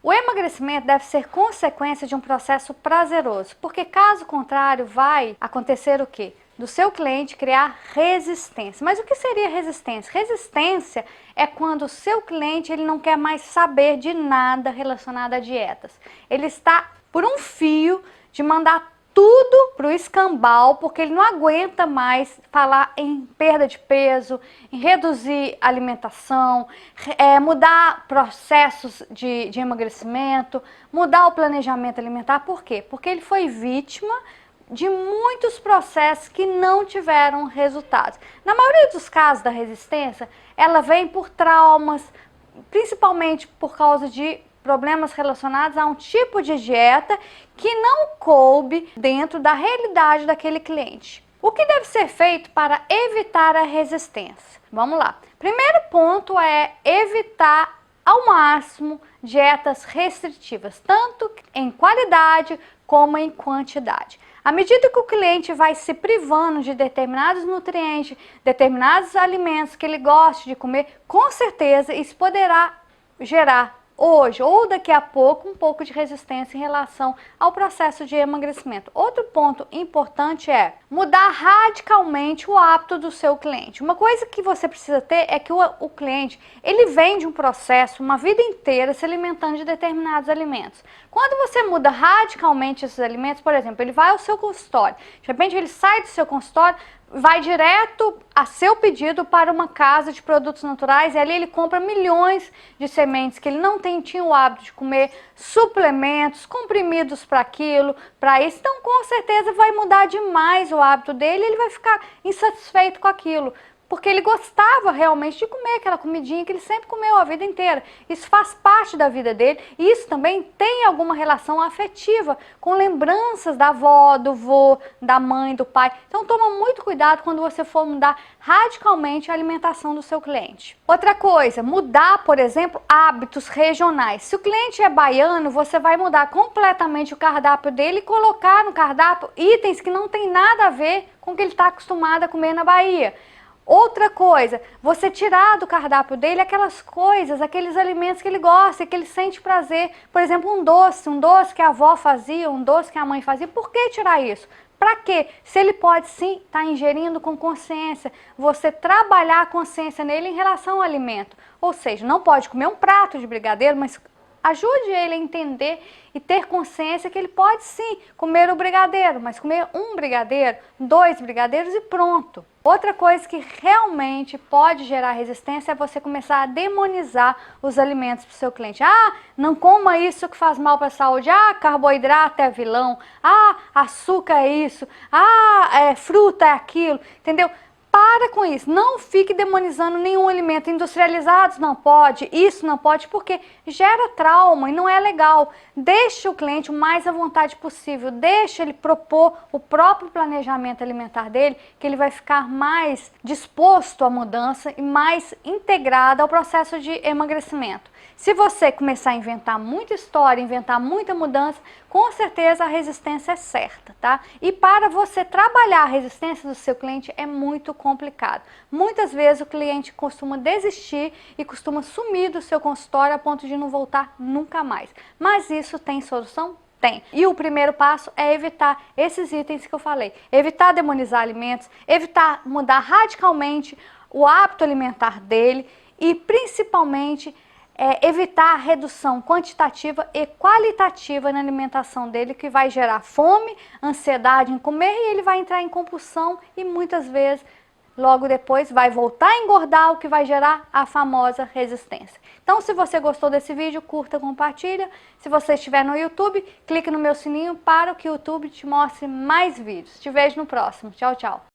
O emagrecimento deve ser consequência de um processo prazeroso, porque caso contrário vai acontecer o quê? Do seu cliente criar resistência. Mas o que seria resistência? Resistência é quando o seu cliente ele não quer mais saber de nada relacionado a dietas. Ele está por um fio de mandar tudo para o escambau, porque ele não aguenta mais falar em perda de peso, em reduzir a alimentação, mudar processos de emagrecimento, mudar o planejamento alimentar. Por quê? Porque ele foi vítima de muitos processos que não tiveram resultados. Na maioria dos casos da resistência, ela vem por traumas, principalmente por causa de problemas relacionados a um tipo de dieta que não coube dentro da realidade daquele cliente. O que deve ser feito para evitar a resistência? Vamos lá. Primeiro ponto é evitar ao máximo dietas restritivas, tanto em qualidade como em quantidade. À medida que o cliente vai se privando de determinados nutrientes, determinados alimentos que ele gosta de comer, com certeza isso poderá gerar hoje ou daqui a pouco um pouco de resistência em relação ao processo de emagrecimento. Outro ponto importante é mudar radicalmente o hábito do seu cliente. Uma coisa que você precisa ter é que o cliente, ele vem de um processo, uma vida inteira se alimentando de determinados alimentos. Quando você muda radicalmente esses alimentos, por exemplo, ele vai ao seu consultório, de repente ele sai do seu consultório, vai direto a seu pedido para uma casa de produtos naturais e ali ele compra milhões de sementes que ele não tinha o hábito de comer, suplementos, comprimidos para aquilo, para isso. Então, com certeza vai mudar demais o hábito dele e ele vai ficar insatisfeito com aquilo, porque ele gostava realmente de comer aquela comidinha que ele sempre comeu a vida inteira. Isso faz parte da vida dele e isso também tem alguma relação afetiva com lembranças da avó, do vô, da mãe, do pai. Então toma muito cuidado quando você for mudar radicalmente a alimentação do seu cliente. Outra coisa, mudar, por exemplo, hábitos regionais. Se o cliente é baiano, você vai mudar completamente o cardápio dele e colocar no cardápio itens que não tem nada a ver com o que ele está acostumado a comer na Bahia. Outra coisa, você tirar do cardápio dele aquelas coisas, aqueles alimentos que ele gosta e que ele sente prazer. Por exemplo, um doce que a avó fazia, um doce que a mãe fazia. Por que tirar isso? Para quê? Se ele pode sim estar ingerindo com consciência, você trabalhar a consciência nele em relação ao alimento. Ou seja, não pode comer um prato de brigadeiro, mas ajude ele a entender e ter consciência que ele pode sim comer o brigadeiro, mas comer um brigadeiro, 2 brigadeiros e pronto. Outra coisa que realmente pode gerar resistência é você começar a demonizar os alimentos para o seu cliente. Ah, não coma isso que faz mal para a saúde. Ah, carboidrato é vilão. Ah, açúcar é isso. Ah, fruta é aquilo. Entendeu? Para com isso, não fique demonizando nenhum alimento. Industrializados não pode, isso não pode, porque gera trauma e não é legal. Deixe o cliente o mais à vontade possível, deixe ele propor o próprio planejamento alimentar dele, que ele vai ficar mais disposto à mudança e mais integrado ao processo de emagrecimento. Se você começar a inventar muita história, inventar muita mudança, com certeza a resistência é certa, tá? E para você trabalhar a resistência do seu cliente é muito complicado. Muitas vezes o cliente costuma desistir e costuma sumir do seu consultório a ponto de não voltar nunca mais. Mas isso tem solução? Tem. E o primeiro passo é evitar esses itens que eu falei. Evitar demonizar alimentos, evitar mudar radicalmente o hábito alimentar dele e principalmente evitar a redução quantitativa e qualitativa na alimentação dele, que vai gerar fome, ansiedade em comer e ele vai entrar em compulsão e muitas vezes logo depois vai voltar a engordar, o que vai gerar a famosa resistência. Então, se você gostou desse vídeo, curta, compartilha. Se você estiver no YouTube, clique no meu sininho para que o YouTube te mostre mais vídeos. Te vejo no próximo. Tchau, tchau.